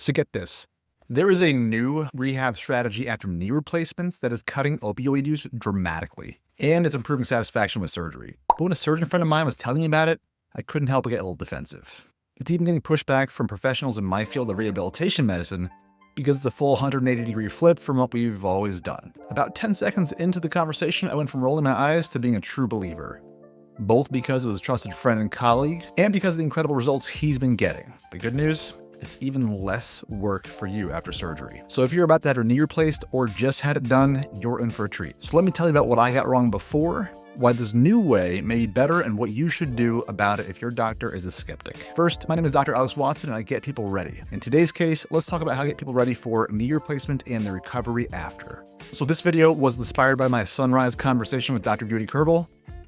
So get this. There is a new rehab strategy after knee replacements that is cutting opioid use dramatically, and it's improving satisfaction with surgery. But when a surgeon friend of mine was telling me about it, I couldn't help but get a little defensive. It's even getting pushback from professionals in my field of rehabilitation medicine because it's a full 180-degree flip from what we've always done. About 10 seconds into the conversation, I went from rolling my eyes to being a true believer. Both because it was a trusted friend and colleague, and because of the incredible results he's been getting. The good news? It's even less work for you after surgery. So if you're about to have your knee replaced or just had it done, you're in for a treat. So let me tell you about what I got wrong before, why this new way may be better, and what you should do about it if your doctor is a skeptic. First, my name is Dr. Alex Watson, and I get people ready. In today's case, let's talk about how to get people ready for knee replacement and the recovery after. So this video was inspired by my sunrise conversation with Dr. Judy Kerbel.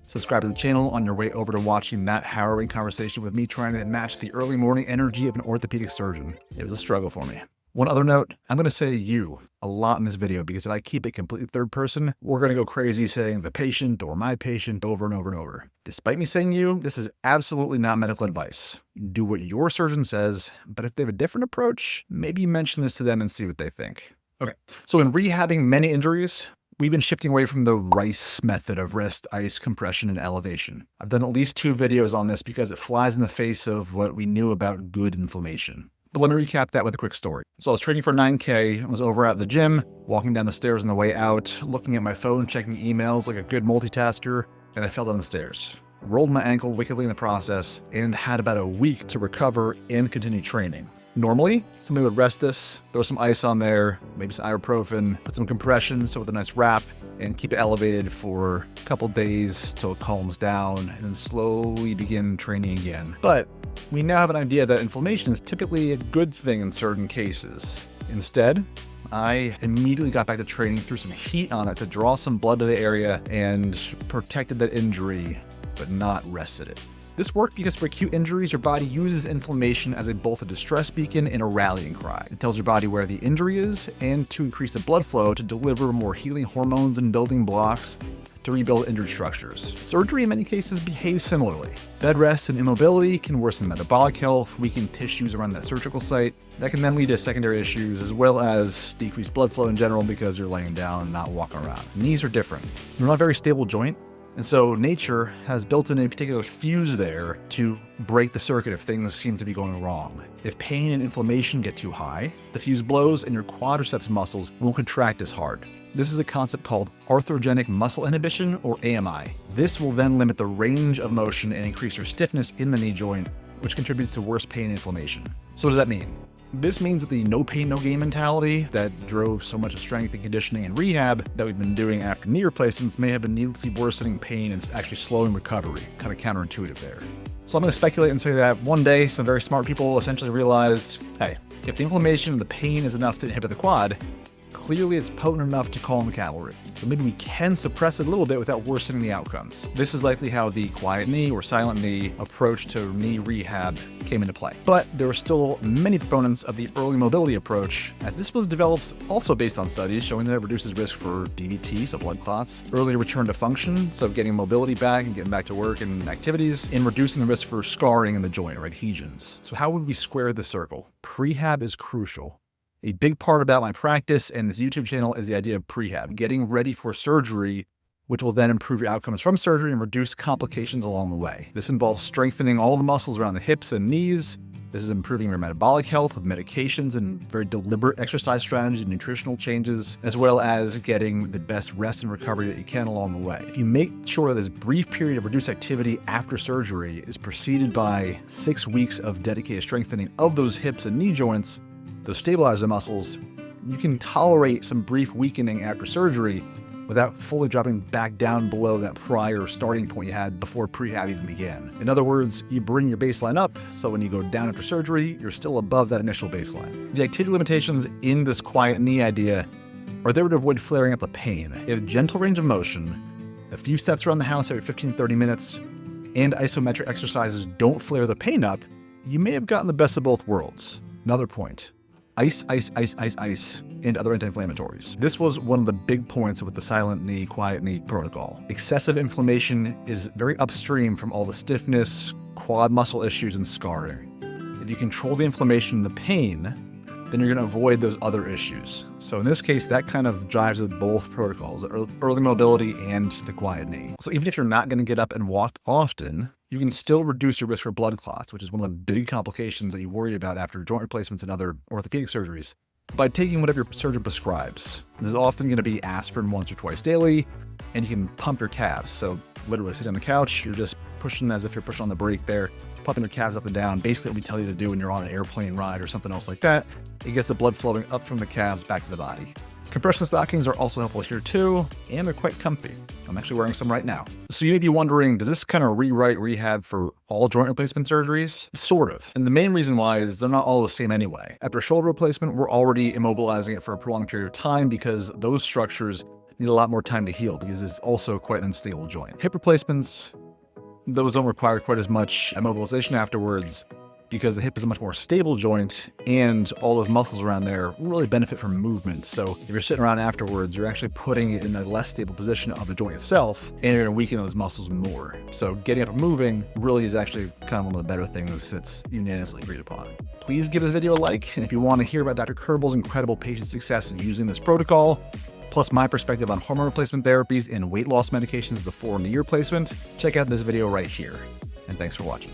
Subscribe to the channel on your way over to watching that harrowing conversation with me trying to match the early morning energy of an orthopedic surgeon. It was a struggle for me. One other note, I'm going to say you a lot in this video because if I keep it completely third person, we're going to go crazy saying the patient or my patient over and over and over. Despite me saying you, this is absolutely not medical advice. Do what your surgeon says, but if they have a different approach, maybe mention this to them and see what they think. Okay, so in rehabbing many injuries, we've been shifting away from the RICE method of rest, ice, compression, and elevation. I've done at least 2 videos on this because it flies in the face of what we knew about good inflammation. But let me recap that with a quick story. So I was training for 9K, I was over at the gym, walking down the stairs on the way out, looking at my phone, checking emails like a good multitasker, and I fell down the stairs. Rolled my ankle wickedly in the process, and had about a week to recover and continue training. Normally, somebody would rest this, throw some ice on there, maybe some ibuprofen, put some compression, so with a nice wrap, and keep it elevated for a couple days till it calms down, and then slowly begin training again. But we now have an idea that inflammation is typically a good thing in certain cases. Instead, I immediately got back to training, threw some heat on it to draw some blood to the area, and protected that injury, but not rested it. This worked because for acute injuries, your body uses inflammation as both a distress beacon and a rallying cry. It tells your body where the injury is and to increase the blood flow to deliver more healing hormones and building blocks to rebuild injured structures. Surgery in many cases behaves similarly. Bed rest and immobility can worsen metabolic health, weaken tissues around that surgical site. That can then lead to secondary issues as well as decreased blood flow in general because you're laying down and not walking around. Knees are different. They're not a very stable joint. And so nature has built in a particular fuse there to break the circuit if things seem to be going wrong. If pain and inflammation get too high, the fuse blows and your quadriceps muscles won't contract as hard. This is a concept called arthrogenic muscle inhibition, or AMI. This will then limit the range of motion and increase your stiffness in the knee joint, which contributes to worse pain and inflammation. So what does that mean? This means that the no pain, no gain mentality that drove so much of strength and conditioning and rehab that we've been doing after knee replacements may have been needlessly worsening pain and actually slowing recovery. Kind of counterintuitive there. So I'm going to speculate and say that one day some very smart people essentially realized, hey, if the inflammation and the pain is enough to inhibit the quad, clearly it's potent enough to calm the cavalry. So maybe we can suppress it a little bit without worsening the outcomes. This is likely how the quiet knee or silent knee approach to knee rehab came into play. But there were still many proponents of the early mobility approach, as this was developed also based on studies showing that it reduces risk for DVT, so blood clots, early return to function, so getting mobility back and getting back to work and activities, and reducing the risk for scarring in the joint or adhesions. So how would we square the circle? Prehab is crucial. A big part about my practice and this YouTube channel is the idea of prehab, getting ready for surgery, which will then improve your outcomes from surgery and reduce complications along the way. This involves strengthening all the muscles around the hips and knees. This is improving your metabolic health with medications and very deliberate exercise strategies and nutritional changes, as well as getting the best rest and recovery that you can along the way. If you make sure this brief period of reduced activity after surgery is preceded by 6 weeks of dedicated strengthening of those hips and knee joints, those stabilizer muscles, you can tolerate some brief weakening after surgery without fully dropping back down below that prior starting point you had before prehab even began. In other words, you bring your baseline up, so when you go down after surgery, you're still above that initial baseline. The activity limitations in this quiet knee idea are there to avoid flaring up the pain. You have gentle range of motion, a few steps around the house every 15-30 minutes, and isometric exercises don't flare the pain up, you may have gotten the best of both worlds. Another point. Ice, and other anti-inflammatories. This was one of the big points with the silent knee, quiet knee protocol. Excessive inflammation is very upstream from all the stiffness, quad muscle issues, and scarring. If you control the inflammation and the pain, then you're going to avoid those other issues. So in this case, that kind of jives with both protocols, early mobility and the quiet knee. So even if you're not going to get up and walk often, you can still reduce your risk for blood clots, which is one of the big complications that you worry about after joint replacements and other orthopedic surgeries, by taking whatever your surgeon prescribes. This is often going to be aspirin once or twice daily, and you can pump your calves. So literally sit on the couch, you're just pushing as if you're pushing on the brake there, pumping your calves up and down, basically what we tell you to do when you're on an airplane ride or something else like that. It gets the blood flowing up from the calves back to the body. Compression stockings are also helpful here too, and they're quite comfy. I'm actually wearing some right now. So you may be wondering, does this kind of rewrite rehab for all joint replacement surgeries? Sort of. And the main reason why is they're not all the same anyway. After shoulder replacement, we're already immobilizing it for a prolonged period of time because those structures need a lot more time to heal because it's also quite an unstable joint. Hip replacements, those don't require quite as much immobilization afterwards because the hip is a much more stable joint and all those muscles around there really benefit from movement. So if you're sitting around afterwards, you're actually putting it in a less stable position of the joint itself and you're gonna weaken those muscles more. So getting up and moving really is actually kind of one of the better things that's unanimously agreed upon. Please give this video a like, and if you want to hear about Dr. Kerbal's incredible patient success in using this protocol, plus my perspective on hormone replacement therapies and weight loss medications before knee replacement, check out this video right here. And thanks for watching.